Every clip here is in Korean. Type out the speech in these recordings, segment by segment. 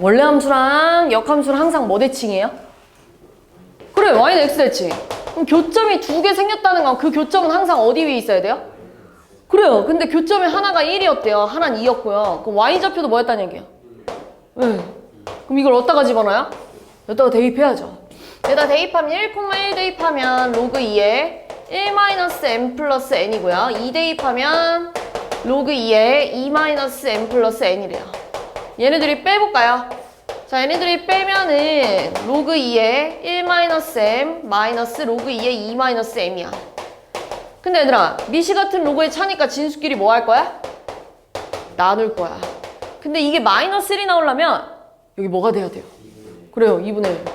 원래 함수랑 역함수랑 항상 뭐 대칭이에요? 그래, y는 x 대칭. 그럼 교점이 두 개 생겼다는 건 그 교점은 항상 어디 위에 있어야 돼요? 그래요. 근데 교점이 하나가 1이었대요. 하나는 2였고요. 그럼 y좌표도 뭐였다는 얘기예요? 네. 그럼 이걸 어디다가 집어넣어요? 여기다가 대입해야죠. 여기다 대입하면 1,1 대입하면 로그 2에 1-m 플러스 n이고요. 2 대입하면 로그 2에 2-m 플러스 n이래요. 얘네들이 빼볼까요? 자, 얘네들이 빼면은 로그 2에 1-m 마이너스 로그 2에 2-m이야. 근데 얘들아, 미시 같은 로그에 차니까 진수끼리 뭐 할 거야? 나눌 거야. 근데 이게 마이너스 1이 나오려면 여기 뭐가 돼야 돼요? 그래요, 2분의 1.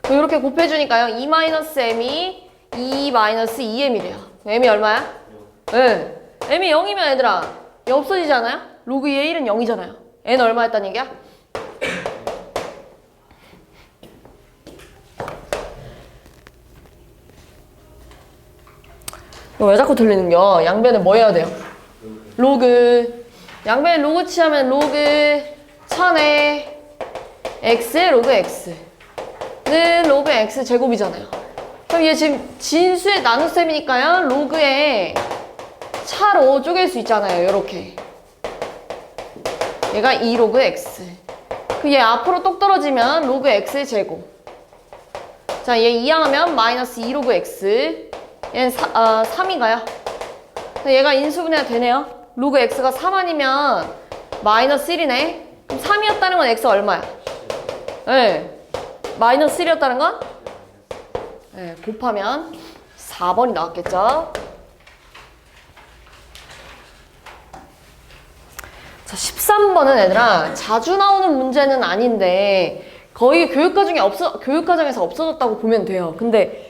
그럼 이렇게 곱해주니까요. 2-m이 2-2m이래요. m이 얼마야? 네. m이 0이면 얘들아, 얘 없어지지 않아요? 로그 2의 1은 0이잖아요. n은 얼마였단 얘기야? 이거 왜 자꾸 틀리는겨? 양변에 뭐 해야 돼요? 로그. 양변에 로그 취하면 로그 1000에 x에 로그 x는 로그 x 제곱이잖아요. 그럼 얘 지금 진수의 나눗셈이니까요. 로그에 차로 쪼갤 수 있잖아요. 요렇게. 얘가 2로그 x. 그 얘 앞으로 똑 떨어지면 로그 x의 제곱. 자, 얘 이항하면 마이너스 2로그 x. 얘는 3인가요? 얘가 인수분해가 되네요. 로그 x가 3 아니면 마이너스 1이네. 그럼 3이었다는 건 x가 얼마야? 네. 마이너스 1이었다는 건? 네, 곱하면 4번이 나왔겠죠? 자, 13번은 얘들아, 자주 나오는 문제는 아닌데 거의 교육과정에서 없어졌다고 보면 돼요. 근데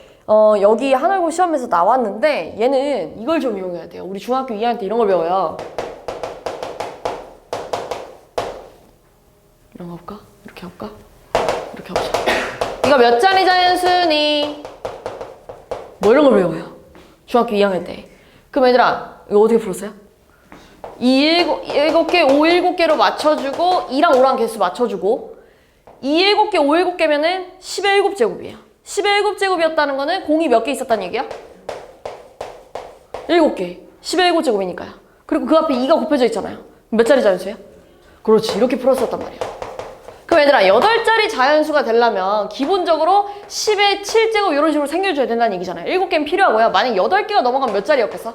여기 하늘고 시험에서 나왔는데 얘는 이걸 좀 이용해야 돼요. 우리 중학교 2학년 때 이런 걸 배워요. 이런 거 할까? 이렇게 할까? 이렇게 하자. 이거 몇 자리 자연수니? 뭐 이런 걸 배워요. 중학교 2학년 때. 그럼 얘들아, 이거 어떻게 풀었어요? 7개, 5, 7개로 맞춰주고 2랑 5랑 개수 맞춰주고 2, 7개, 5, 7개면은 10의 7제곱이에요. 10의 7제곱이었다는 거는 공이 몇 개 있었다는 얘기야? 7개. 10의 7제곱이니까요. 그리고 그 앞에 2가 곱해져 있잖아요. 몇 자리 자연수예요? 그렇지. 이렇게 풀었었단 말이야. 그럼 얘들아, 8자리 자연수가 되려면 기본적으로 10의 7제곱 이런 식으로 생겨줘야 된다는 얘기잖아요. 7개는 필요하고요. 만약 8개가 넘어가면 몇 자리였겠어?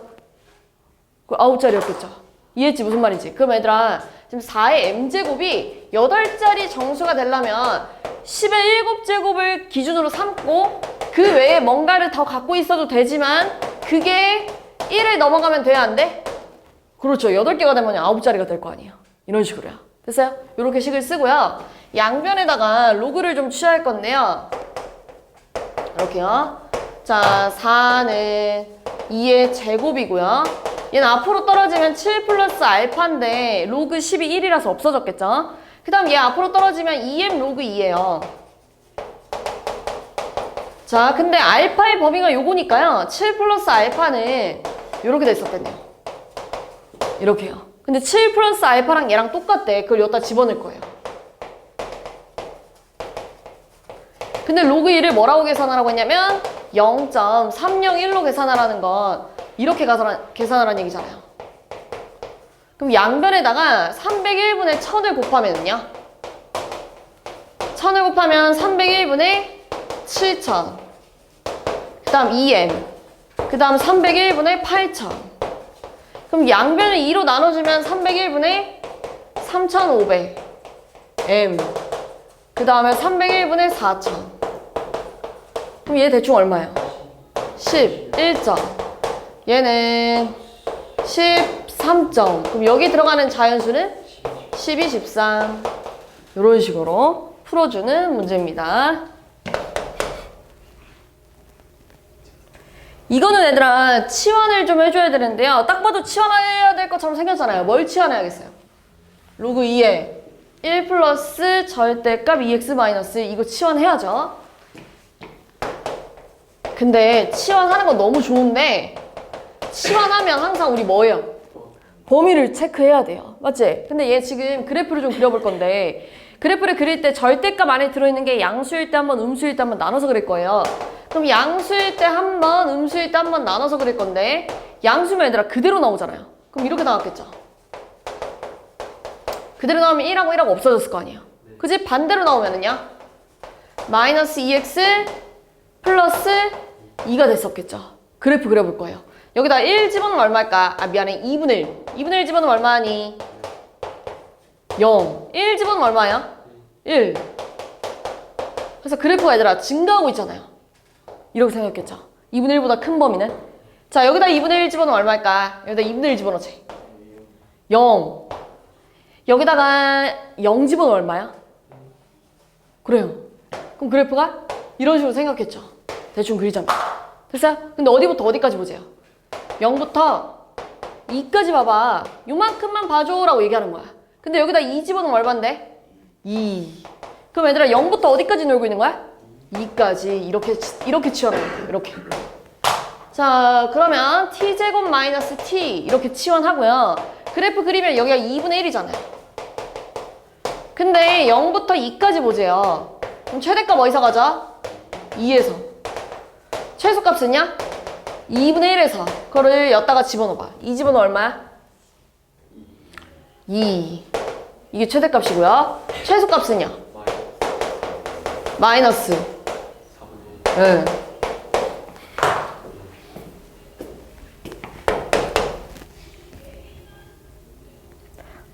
9자리였겠죠. 이해했지? 무슨 말인지. 그럼 얘들아, 지금 4의 m제곱이 8자리 정수가 되려면 10의 7제곱을 기준으로 삼고 그 외에 뭔가를 더 갖고 있어도 되지만 그게 1을 넘어가면 돼야 안 돼? 그렇죠. 8개가 되면 9자리가 될 거 아니에요. 이런 식으로요. 됐어요? 이렇게 식을 쓰고요. 양변에다가 로그를 좀 취할 건데요. 이렇게요. 자, 4는 2의 제곱이고요. 얘는 앞으로 떨어지면 7 플러스 알파인데 로그 10이 1이라서 없어졌겠죠? 그 다음 얘 앞으로 떨어지면 2m 로그 2예요. 자, 근데 알파의 범위가 요거니까요. 7 플러스 알파는 요렇게 돼 있었겠네요. 이렇게요. 근데 7 플러스 알파랑 얘랑 똑같대. 그걸 여기다 집어넣을 거예요. 근데 로그 2를 뭐라고 계산하라고 했냐면 0.301로 계산하라는 건 이렇게 계산하라는 얘기잖아요. 그럼 양변에다가 301분의 1000을 곱하면요. 1000을 곱하면 301분의 7000. 그 다음 2m. 그 다음 301분의 8000. 그럼 양변을 2로 나눠주면 301분의 3500. m. 그 다음에 301분의 4000. 그럼 얘 대충 얼마예요? 11점. 얘는 13점. 그럼 여기 들어가는 자연수는 12, 13. 이런 식으로 풀어주는 문제입니다. 이거는 얘들아 치환을 좀 해줘야 되는데요. 딱 봐도 치환해야 될 것처럼 생겼잖아요. 뭘 치환해야겠어요? 로그 2에 1 플러스 절대값 2x 마이너스 이거 치환해야죠. 근데 치환하는 건 너무 좋은데 치환하면 항상 우리 뭐예요? 범위를 체크해야 돼요. 맞지? 근데 얘 지금 그래프를 좀 그려볼 건데 그래프를 그릴 때 절대값 안에 들어있는 게 양수일 때 한 번, 음수일 때 한 번 나눠서 그릴 거예요. 그럼 양수일 때 한 번, 음수일 때 한 번 나눠서 그릴 건데 양수면 얘들아 그대로 나오잖아요. 그럼 이렇게 나왔겠죠. 그대로 나오면 1하고 1하고 없어졌을 거 아니에요. 그지? 반대로 나오면은요. 마이너스 2x 플러스 2가 됐었겠죠. 그래프 그려볼 거예요. 여기다 1 집어넣으면 얼마일까? 아 미안해. 2분의 1. 2분의 1 집어넣으면 얼마니? 0. 1 집어넣으면 얼마야? 1. 그래서 그래프가 얘들아 증가하고 있잖아요. 이렇게 생각했죠. 2분의 1보다 큰 범위는? 자 여기다 2분의 1 집어넣으면 얼마일까? 여기다 2분의 1 집어넣지. 0. 여기다가 0 집어넣으면 얼마야? 그래요. 그럼 그래프가 이런 식으로 생각했죠. 대충 그리자면. 됐어요? 근데 어디부터 어디까지 보세요. 0부터 2까지 봐봐. 요만큼만 봐줘라고 얘기하는 거야. 근데 여기다 2 집어넣으면 얼만데? 2. 그럼 얘들아 0부터 어디까지 놀고 있는 거야? 2까지. 이렇게 치워라. 이렇게. 자 그러면 t제곱 마이너스 t 이렇게 치환하고요. 그래프 그리면 여기가 2분의 1이잖아요. 근데 0부터 2까지 보세요. 그럼 최대값 어디서 가져? 2에서. 최소값은요? 2분의 1에서. 그거를 여기다가 집어넣어봐. 2 집어넣으면 얼마야? 2. 이게 최대값이고요. 최소값은요? 마이너스. 네.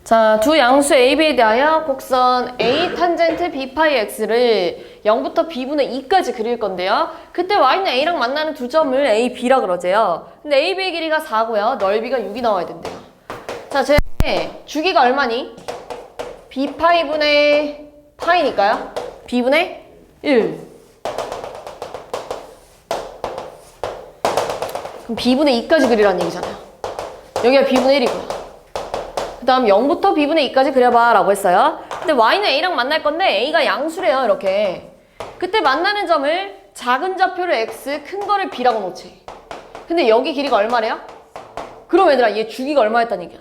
자, 두 양수 A, B에 대하여 곡선 A 탄젠트 B 파이 X를 0부터 B분의 2까지 그릴 건데요. 그때 Y는 A랑 만나는 두 점을 A, B라 그러재요. 근데 A, B의 길이가 4고요. 넓이가 6이 나와야 된대요. 자, 제 주기가 얼마니? B 파이분의 파이니까요. B분의 1. 그럼 B분의 2까지 그리라는 얘기잖아요. 여기가 B분의 1이고요. 그 다음 0부터 B분의 2까지 그려봐 라고 했어요. 근데 Y는 A랑 만날 건데 A가 양수래요. 이렇게. 그때 만나는 점을 작은 좌표를 X, 큰 거를 B라고 놓지. 근데 여기 길이가 얼마래요? 그럼 얘들아 얘 주기가 얼마였다는 얘기야?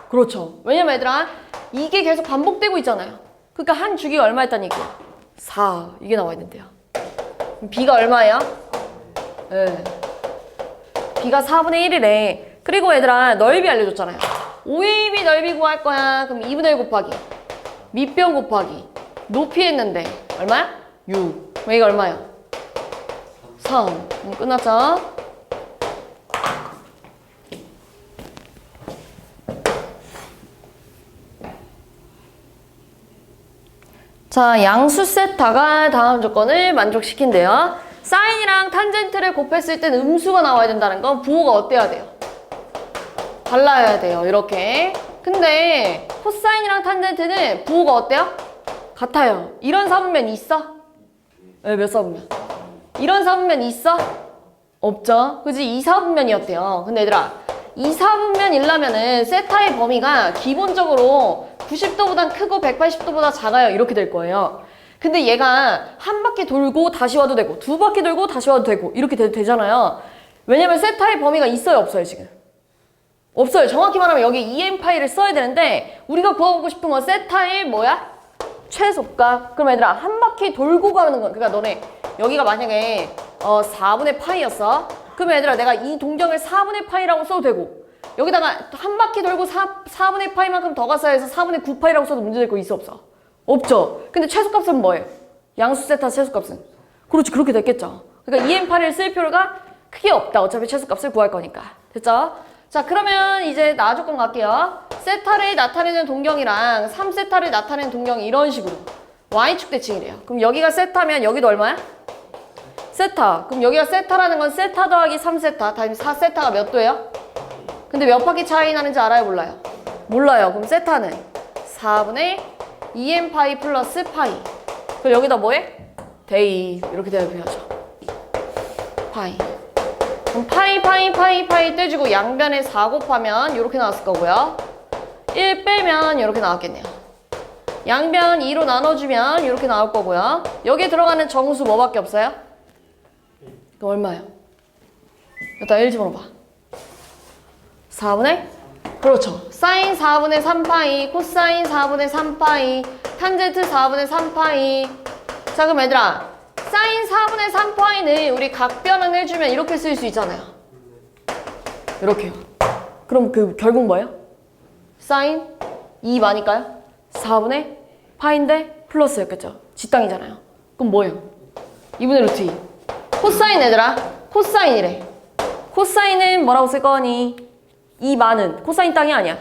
그렇죠. 왜냐면 얘들아 이게 계속 반복되고 있잖아요. 그러니까 한 주기가 얼마였다는 얘기야? 4. 이게 나와야 된대요. B가 얼마예요? 네. B가 4분의 1이래. 그리고 얘들아 넓이 알려줬잖아요. OAB 넓이 구할 거야. 그럼 2분의 1 곱하기 밑변 곱하기 높이 했는데 얼마야? 6. 그럼 이게 얼마야? 3. 끝났죠? 자, 양수 세타가 다음 조건을 만족시킨대요. 사인이랑 탄젠트를 곱했을 땐 음수가 나와야 된다는 건 부호가 어때야 돼요? 달라야 돼요. 이렇게. 근데 코사인이랑 탄젠트는 부호가 어때요? 같아요. 이런 사분면 있어? 네, 몇 사분면? 이런 사분면 있어? 없죠? 그지? 2사분면이었대요. 근데 얘들아 2사분면이려면은 세타의 범위가 기본적으로 90도보단 크고 180도보다 작아요. 이렇게 될 거예요. 근데 얘가 한 바퀴 돌고 다시 와도 되고 두 바퀴 돌고 다시 와도 되고 이렇게 되잖아요. 왜냐면 세타의 범위가 있어요? 없어요? 지금? 없어요. 정확히 말하면 여기 EM파이를 써야 되는데 우리가 구하고 싶은 건 세타의 뭐야? 최소값. 그럼 얘들아 한 바퀴 돌고 가는 건 그러니까 너네 여기가 만약에 4분의 파이였어. 그럼 얘들아 내가 이 동경을 4분의 파이라고 써도 되고 여기다가 한 바퀴 돌고 4분의 파이만큼 더 갔어야 해서 4분의 9파이라고 써도 문제될 거 있어 없어? 없죠. 근데 최소값은 뭐예요? 양수 세타 최소값은? 그렇지. 그렇게 됐겠죠. 그러니까 EM파이를 쓸 필요가 크게 없다. 어차피 최소값을 구할 거니까. 됐죠? 자 그러면 이제 나조건 갈게요. 세타를 나타내는 동경이랑 3세타를 나타내는 동경이 이런 식으로 Y축 대칭이래요. 그럼 여기가 세타면 여기도 얼마야? 세타. 그럼 여기가 세타라는 건 세타 더하기 3세타 타임스 4세타가 몇 도예요? 근데 몇 바퀴 차이 나는지 알아요? 몰라요? 몰라요. 그럼 세타는 4분의 2n파이 플러스 파이. 그럼 여기다 뭐해? 대입. 이렇게 대입해야죠. 파이. 그럼 파이 떼주고 양변에 4 곱하면 이렇게 나왔을 거고요. 1 빼면 이렇게 나왔겠네요. 양변 2로 나눠주면 이렇게 나올 거고요. 여기에 들어가는 정수 뭐밖에 없어요? 그럼 얼마예요? 일단 1 집어넣어봐. 4분의? 그렇죠. 사인 4분의 3파이, 코사인 4분의 3파이, 탄젠트 4분의 3파이. 자, 그럼 얘들아, 사인 4분의 3파이는 우리 각변환 해주면 이렇게 쓸 수 있잖아요. 이렇게요. 그럼 그 결국 뭐예요? 사인 2 마니까요? 4분의 파인데 플러스였겠죠. 뒷땅이잖아요. 그럼 뭐예요? 2분의 루트 2. 코사인 얘들아, 코사인이래. 코사인은 뭐라고 쓸 거니? 2 많은 코사인 땅이 아니야.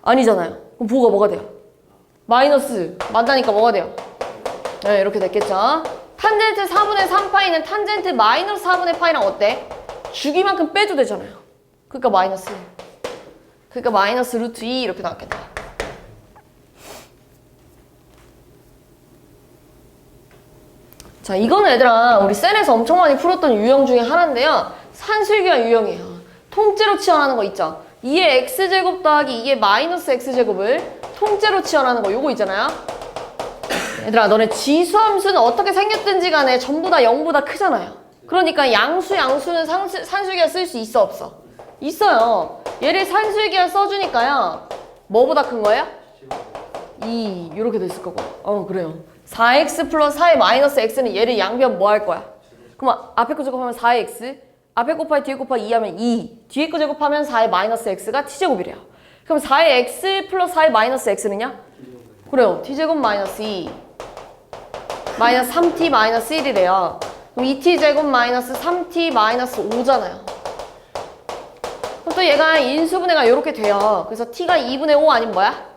아니잖아요. 그럼 부호가 뭐가 돼요? 마이너스 맞다니까 뭐가 돼요? 네, 이렇게 됐겠죠. 탄젠트 4분의 3파이는 탄젠트 마이너스 4분의 파이랑 어때? 주기만큼 빼도 되잖아요. 그러니까 마이너스. 그러니까 마이너스 루트 2 이렇게 나왔겠다. 자, 이거는 얘들아 우리 셀에서 엄청 많이 풀었던 유형 중에 하나인데요. 산술기한 유형이에요. 통째로 치환하는 거 있죠. 2의 x제곱 더하기 2의 마이너스 x제곱을 통째로 치환하는 거 요거 있잖아요. 얘들아 너네 지수함수는 어떻게 생겼든지 간에 전부 다 0보다 크잖아요. 그러니까 양수는 산술기하 쓸 수 있어 없어? 있어요. 얘를 산술기하 써주니까요. 뭐보다 큰 거예요? 2 이렇게 됐을 거고. 그래요. 4x 플러스 4의 마이너스 x는 얘를 양변 뭐 할 거야? 그럼 앞에 거 제곱하면 4의 x, 앞에 곱하기 뒤에 곱하기 2 하면 2, 뒤에 거 제곱하면 4의 마이너스 x가 t제곱이래요. 그럼 4의 x 플러스 4의 마이너스 x는요? 그래요. t제곱 마이너스 2 마이너스 3t 마이너스 1이래요. 그럼 2t제곱 마이너스 3t 마이너스 5잖아요. 그럼 또 얘가 인수분해가 이렇게 돼요. 그래서 t가 2분의 5 아니면 뭐야?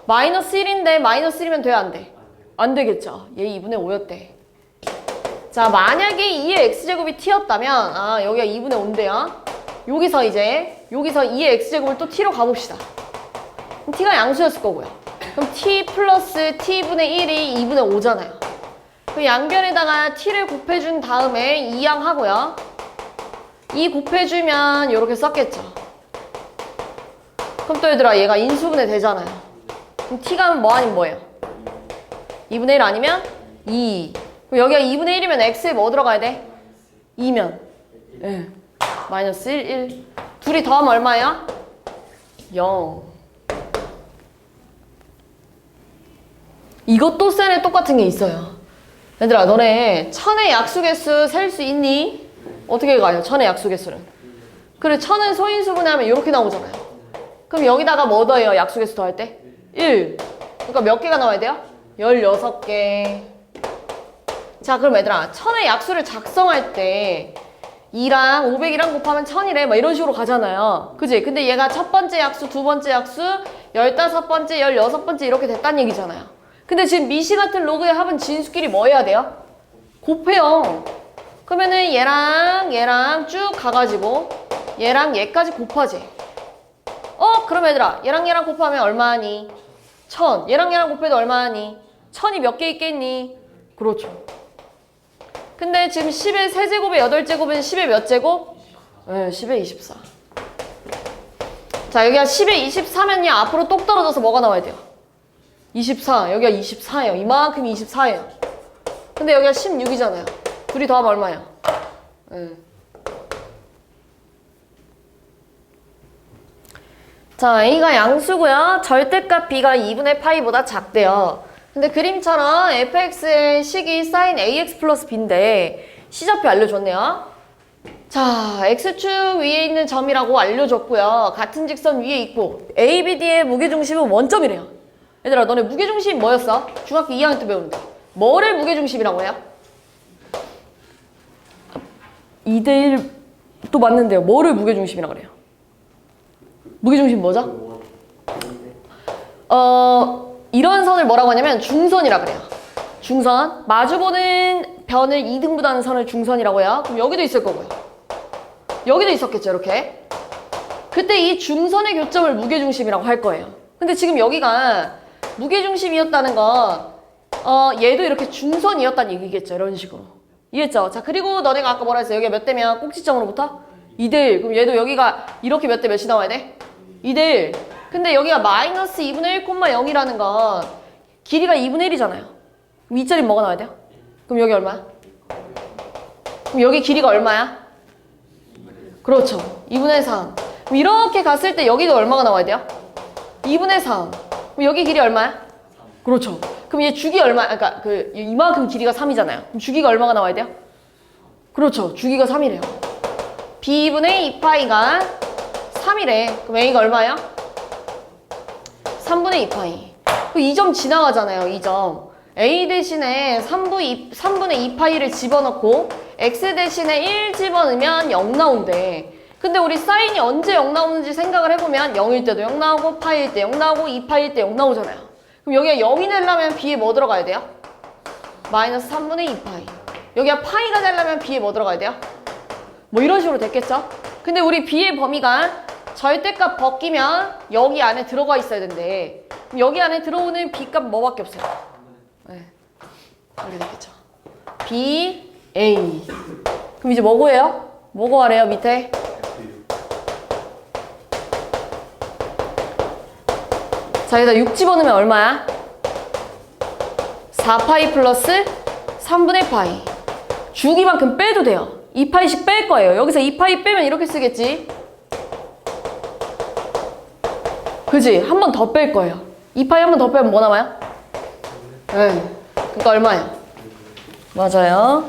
마이너스 1인데 마이너스 1이면 돼야 안 돼? 안 되겠죠. 얘 2분의 5였대. 자, 만약에 2의 x제곱이 t였다면 여기가 2분의 5인데요. 여기서 2의 x제곱을 또 t로 가봅시다. 그럼 t가 양수였을 거고요. 그럼 t 플러스 t분의 1이 2분의 5잖아요. 그 양변에다가 t를 곱해준 다음에 2양 하고요. 2 곱해주면 이렇게 썼겠죠. 그럼 또 얘들아 얘가 인수분해 되잖아요. 그럼 t가 뭐 아니면 뭐예요? 2분의 1 아니면 2. 그럼 여기가 2분의 1이면 x에 뭐 들어가야 돼? 2면 네. 마이너스 1. 둘이 더하면 얼마예요? 0. 이것도 셀에 똑같은 게 있어요. 얘들아 너네 천의 약수개수 셀 수 있니? 어떻게 가요? 천의 약수개수는. 그래 천은 소인수분해하면 이렇게 나오잖아요. 그럼 여기다가 뭐 더해요? 약수개수 더할 때? 1. 그러니까 몇 개가 나와야 돼요? 16개. 자 그럼 얘들아 천의 약수를 작성할 때 2랑 500이랑 곱하면 1000이래 막 이런 식으로 가잖아요. 그지? 근데 얘가 첫 번째 약수, 두 번째 약수, 15번째, 16번째 이렇게 됐다는 얘기잖아요. 근데 지금 미시 같은 로그의 합은 진수끼리 뭐 해야 돼요? 곱해요. 그러면은 얘랑 쭉 가가지고 얘랑 얘까지 곱하지. 그럼 얘들아 얘랑 곱하면 얼마니? 1000. 얘랑 곱해도 얼마니? 1000이 몇 개 있겠니? 그렇죠. 근데 지금 10의 세제곱에 8제곱은 10의 몇 제곱? 네, 10의 24. 자, 여기가 10의 24면요. 앞으로 똑 떨어져서 뭐가 나와야 돼요? 24. 여기가 24예요. 이만큼이 24예요. 근데 여기가 16이잖아요. 둘이 더하면 얼마예요? 네. 자, A가 양수고요. 절대값 B가 2분의 파이보다 작대요. 근데 그림처럼 fx의 식이 sin ax 플러스 b인데 C좌표 알려줬네요. 자, x축 위에 있는 점이라고 알려줬고요. 같은 직선 위에 있고 A, B, D의 무게중심은 원점이래요. 얘들아 너네 무게중심 뭐였어? 중학교 2학년 때 배우는데 뭐를 무게중심이라고 해요? 2대1 또 맞는데요. 뭐를 무게중심이라고 그래요? 무게중심 뭐죠? 이런 선을 뭐라고 하냐면 중선이라 그래요. 중선. 마주보는 변을 2등분하는 선을 중선이라고 해요. 그럼 여기도 있을 거고요. 여기도 있었겠죠, 이렇게. 그때 이 중선의 교점을 무게중심이라고 할 거예요. 근데 지금 여기가 무게중심이었다는 건 얘도 이렇게 중선이었다는 얘기겠죠, 이런 식으로. 이해했죠? 자, 그리고 너네가 아까 뭐라 했어? 여기가 몇 대면 꼭지점으로부터? 2대1. 그럼 얘도 여기가 이렇게 몇 대 몇이 나와야 돼? 2대1. 근데 여기가 마이너스 2분의 1,0이라는 건 길이가 2분의 1이잖아요. 그럼 이 자리 뭐가 나와야 돼요? 그럼 여기 얼마야? 그럼 여기 길이가 얼마야? 그렇죠. 2분의 3. 그럼 이렇게 갔을 때 여기도 얼마가 나와야 돼요? 2분의 3. 그럼 여기 길이 얼마야? 그렇죠. 그럼 얘 주기 얼마, 그러니까 이만큼 길이가 3이잖아요. 그럼 주기가 얼마가 나와야 돼요? 그렇죠. 주기가 3이래요. b분의 2파이가 3이래. 그럼 a가 얼마예요? 3분의 2파이. 이 점 지나가잖아요. 이 점. a 대신에 3분의 2파이를 집어넣고 x 대신에 1 집어넣으면 0 나온대. 근데 우리 사인이 언제 0 나오는지 생각을 해보면 0일 때도 0 나오고 파이일 때 0 나오고 2파이일 때 0 나오잖아요. 그럼 여기가 0이 되려면 b에 뭐 들어가야 돼요? 마이너스 3분의 2파이. 여기가 파이가 되려면 b에 뭐 들어가야 돼요? 뭐 이런 식으로 됐겠죠? 근데 우리 b의 범위가 절대값 벗기면 여기 안에 들어가 있어야 된대. 그럼 여기 안에 들어오는 b값 뭐밖에 없어요? 네. 이렇게 됐겠죠. b, a. 그럼 이제 뭐 구해요? 뭐 구하래요, 밑에? 자, 여기다 6 집어넣으면 얼마야? 4파이 플러스 3분의 파이. 주기만큼 빼도 돼요. 2파이씩 뺄 거예요. 여기서 2파이 빼면 이렇게 쓰겠지? 그지? 한 번 더 뺄 거예요. 2파이 한 번 더 빼면 뭐 남아요? 네. 그러니까 얼마예요? 맞아요.